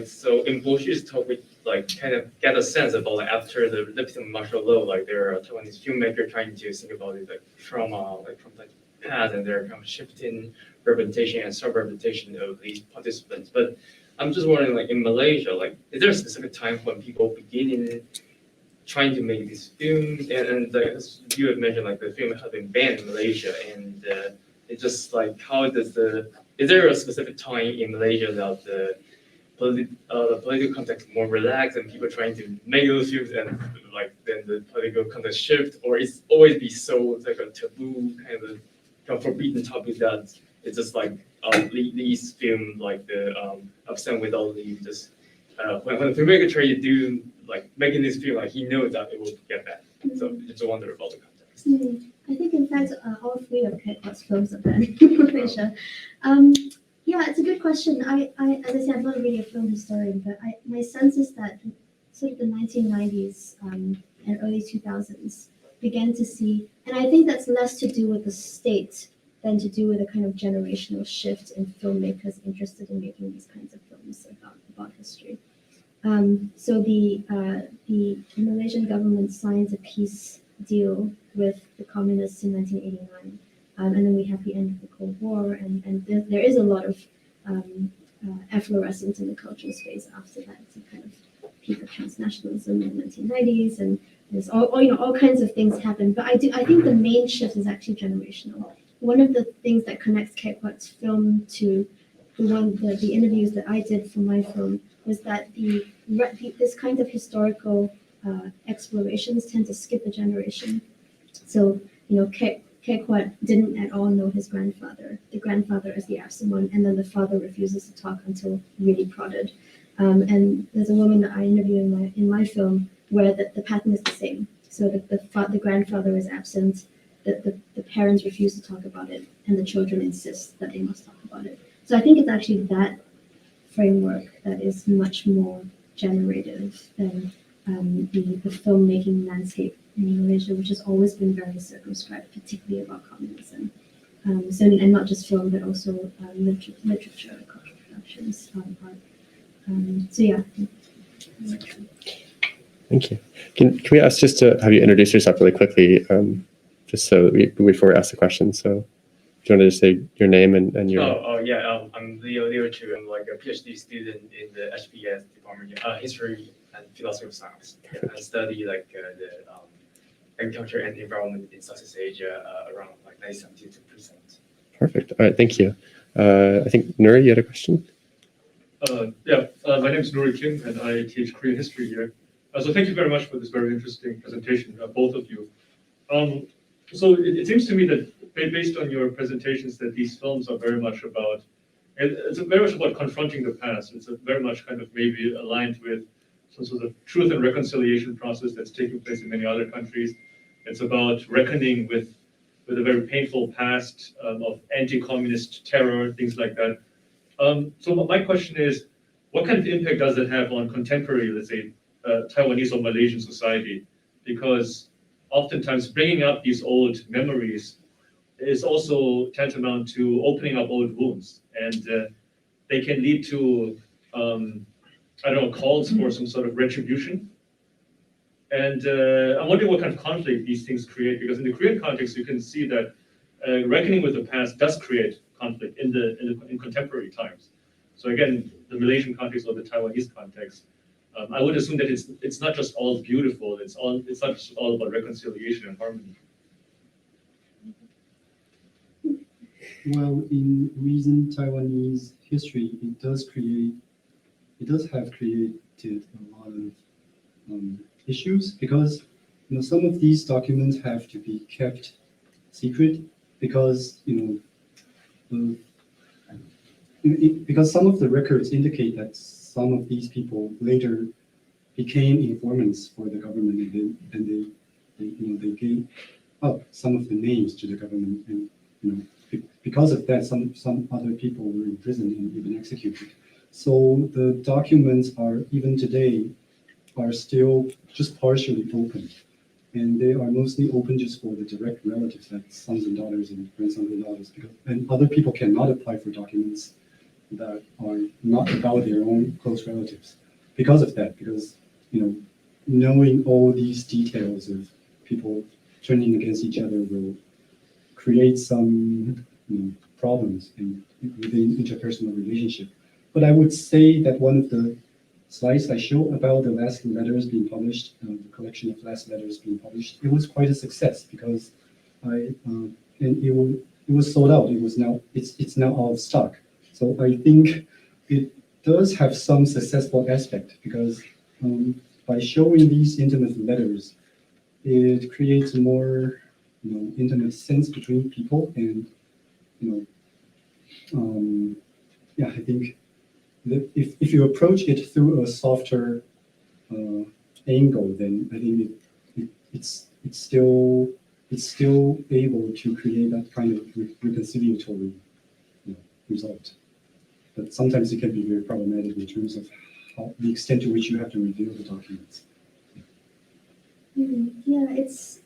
so in Po-hsi's talk, we kind of get a sense about after the lifting of martial law, there are Taiwanese filmmakers trying to think about it trauma, from the past, and they're kind of shifting representation and sub-representation of these participants. But I'm just wondering, in Malaysia, is there a specific time when people beginning trying to make these films? And as you had mentioned, the film has been banned in Malaysia, and it's just is there a specific time in Malaysia that the political context more relaxed and people trying to make those films, and then the political context shift, or it's always be so a taboo kind of forbidden topic that it's just these film the Upset Without Leave, just when the filmmaker try to do making this film, he knows that it will get bad. So just wonder about the context. I think in fact all three of Kate films are banned in Malaysia. Yeah, it's a good question. I as I said, I'm not really a film historian, but my sense is that sort of the 1990s and early 2000s began to see, and I think that's less to do with the state than to do with a kind of generational shift in filmmakers interested in making these kinds of films about history. So the Malaysian government signed a peace deal with the communists in 1989. And then we have the end of the Cold War, and there is a lot of efflorescence in the cultural space after that. It's a kind of peak of transnationalism in the 1990s, and there's all kinds of things happen. But I think the main shift is actually generational. One of the things that connects Kate Watt's film to the interviews that I did for my film was that this kind of historical explorations tend to skip a generation. So Kate Watt didn't at all know his grandfather. The grandfather is the absent one, and then the father refuses to talk until really prodded. And there's a woman that I interview in my film where the pattern is the same. So the grandfather is absent, the parents refuse to talk about it, and the children insist that they must talk about it. So I think it's actually that framework that is much more generative than the filmmaking landscape in Malaysia, which has always been very circumscribed, particularly about communism. And not just film, but also literature, cultural productions, art. So yeah. Thank you. Can we ask just to have you introduce yourself really quickly, just so before we ask the question? So, do you want to just say your name and your? I'm Leow too. I'm like a PhD student in the HBS department, history and philosophy of science. I study like the agriculture and environment in Southeast Asia around like 1970 to present. Perfect. All right. Thank you. I think Nuri, you had a question. My name is Nuri Kim, and I teach Korean history here. So thank you very much for this very interesting presentation, both of you. So it seems to me that based on your presentations, that these films are very much about, it's very much about confronting the past. It's very much kind of maybe aligned with some sort of truth and reconciliation process that's taking place in many other countries. It's about reckoning with a very painful past of anti-communist terror, things like that. So my question is, what kind of impact does it have on contemporary, let's say, Taiwanese or Malaysian society? Because oftentimes bringing up these old memories is also tantamount to opening up old wounds, and they can lead to, calls for some sort of retribution. And I'm wondering what kind of conflict these things create, because in the Korean context, you can see that reckoning with the past does create conflict in contemporary times. So again, the Malaysian context or the Taiwanese context, I would assume that it's not just all beautiful. It's not just all about reconciliation and harmony. Well, in recent Taiwanese history, it does have created a lot of issues, because some of these documents have to be kept secret, because because some of the records indicate that some of these people later became informants for the government, and they gave up some of the names to the government, and because of that, some other people were imprisoned and even executed. So the documents are, even today, are still just partially open, and they are mostly open just for the direct relatives, like sons and daughters and grandsons and daughters, and other people cannot apply for documents that are not about their own close relatives because of that, because knowing all these details of people turning against each other will create some problems within interpersonal relationship. But I would say that one of the slides I show about the last letters being published, the collection of last letters being published, it was quite a success, because and it was sold out. It's now out of stock. So I think it does have some successful aspect, because by showing these intimate letters, it creates a more intimate sense between people, and I think that if you approach it through a softer angle, then I think it's still able to create that kind of reconciliatory result. But sometimes it can be very problematic in terms of the extent to which you have to reveal the documents. Yeah, it's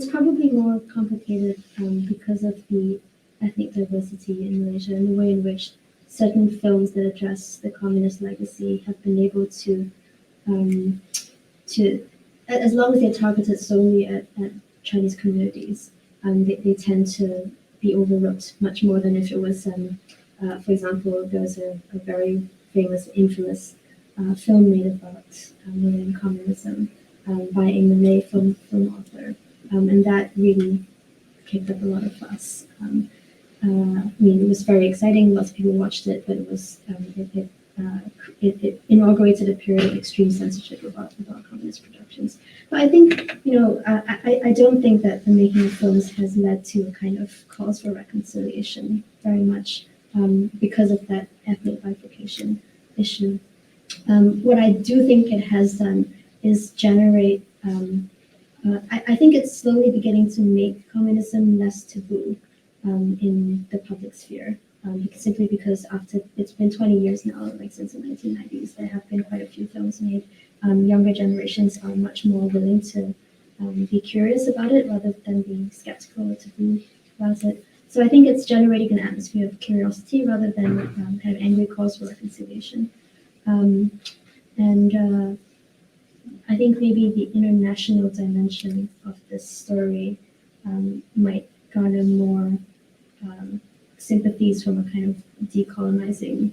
probably more complicated because of the ethnic diversity in Malaysia and the way in which certain films that address the communist legacy have been able to as long as they're targeted solely at Chinese communities, they tend to be overlooked much more than if it was, for example, there was a very famous, infamous film made about Malaysian communism by a Malay film author, and that really kicked up a lot of fuss. I mean, it was very exciting. Lots of people watched it, but it was it inaugurated a period of extreme censorship about communist productions. But I think I don't think that the making of films has led to a kind of cause for reconciliation very much because of that ethnic bifurcation issue. What I do think it has done is generate. I think it's slowly beginning to make communism less taboo in the public sphere. Simply because after it's been 20 years now, like since the 1990s, there have been quite a few films made. Younger generations are much more willing to be curious about it rather than be skeptical or taboo about it. So I think it's generating an atmosphere of curiosity rather than kind of angry calls for reconciliation. I think maybe the international dimension of this story might garner more sympathies from a kind of decolonizing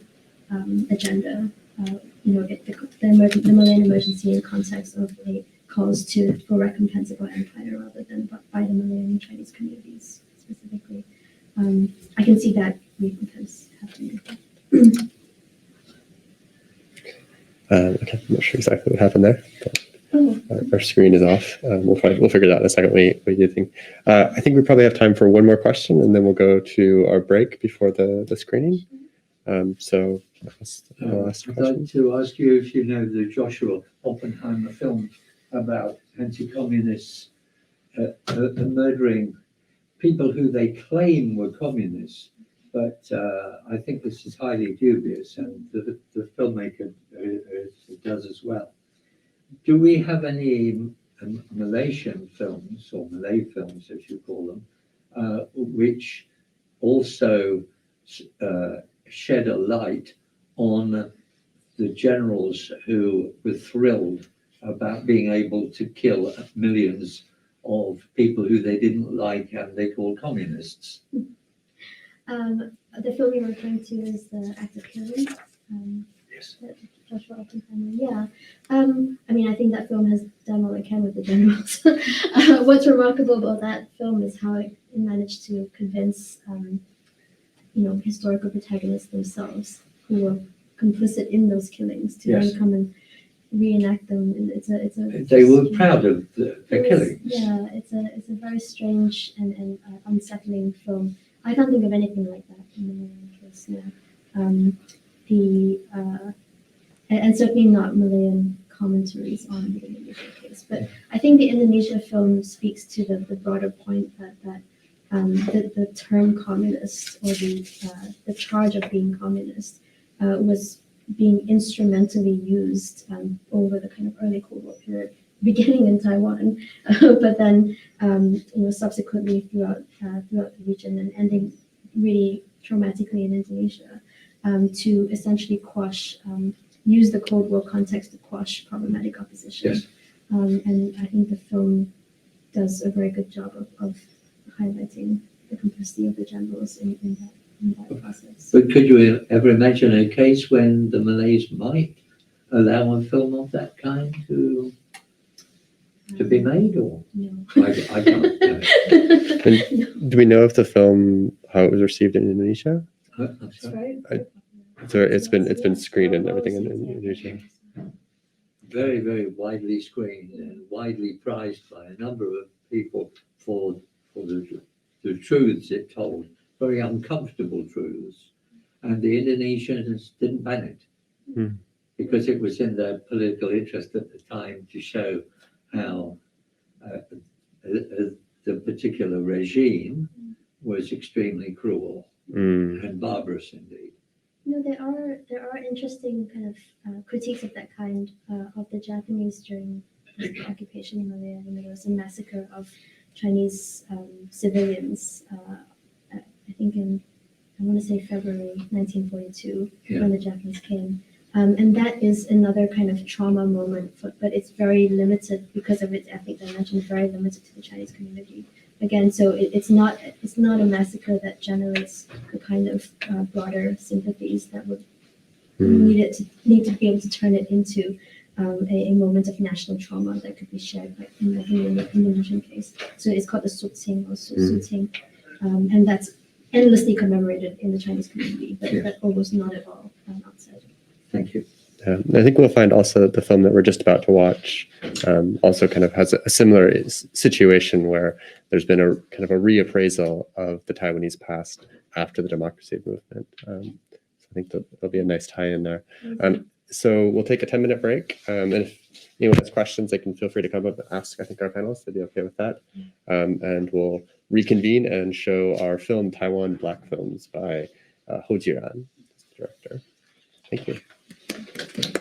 agenda. The Malayan emergency in context of a calls for recompensable empire rather than by the Malayan Chinese communities specifically. I can see that recompence happening. Okay, I'm not sure exactly what happened there. Oh. Our screen is off. We'll figure that out in a second. What do you think? I think we probably have time for one more question, and then we'll go to our break before the screening. So I'll ask I'd like to ask you if you know the Joshua Oppenheimer film about anti-communists murdering people who they claim were communists, but I think this is highly dubious, and the filmmaker does as well. Do we have any Malaysian films, or Malay films as you call them, which also shed a light on the generals who were thrilled about being able to kill millions of people who they didn't like and they called communists? The film you're referring to is The Act of Killing. Yes. Joshua Oppenheimer. Yeah. I mean, I think that film has done all it can with the generals. What's remarkable about that film is how it managed to convince, historical protagonists themselves who were complicit in those killings to then come and reenact them. And they were proud of the killings. Yeah, it's a very strange and unsettling film. I can't think of anything like that in the Malayan case now. And certainly not Malayan commentaries on the Indonesian case. But I think the Indonesia film speaks to the broader point that the term communist or the charge of being communist was being instrumentally used over the kind of early Cold War period, beginning in Taiwan, but then subsequently throughout the region and ending really traumatically in Indonesia, to essentially use the Cold War context to quash problematic opposition. Yes. And I think the film does a very good job of highlighting the complicity of the generals in that process. But could you ever imagine a case when the Malays might allow a film of that kind to be made, or No. I can't know. And do we know if the film, how it was received in Indonesia? I'm It's sorry. very So it's been screened and everything in Indonesia. Very, very widely screened and widely prized by a number of people for the truths it told, very uncomfortable truths. And the Indonesians didn't ban it because it was in their political interest at the time to show how the particular regime was extremely cruel and barbarous indeed. There are interesting kind of critiques of that kind of the Japanese during the occupation in Malaya. There was a massacre of Chinese civilians. I think I want to say February 1942 when the Japanese came. And that is another kind of trauma moment, but it's very limited because of its ethnic dimension, very limited to the Chinese community. Again, so it's not a massacre that generates the kind of broader sympathies that would need to be able to turn it into a moment of national trauma that could be shared, like in the Indonesian case. So it's called the Suting or Suting, and that's endlessly commemorated in the Chinese community, but almost not at all outside. Thank you. I think we'll find also that the film that we're just about to watch also kind of has a similar situation where there's been a kind of a reappraisal of the Taiwanese past after the democracy movement. So I think there'll be a nice tie in there. So we'll take a 10-minute break. And if anyone has questions, they can feel free to come up and ask, I think, our panelists. They'd be okay with that. And we'll reconvene and show our film, Taiwan Black Films by Ho Jiran, director. Thank you.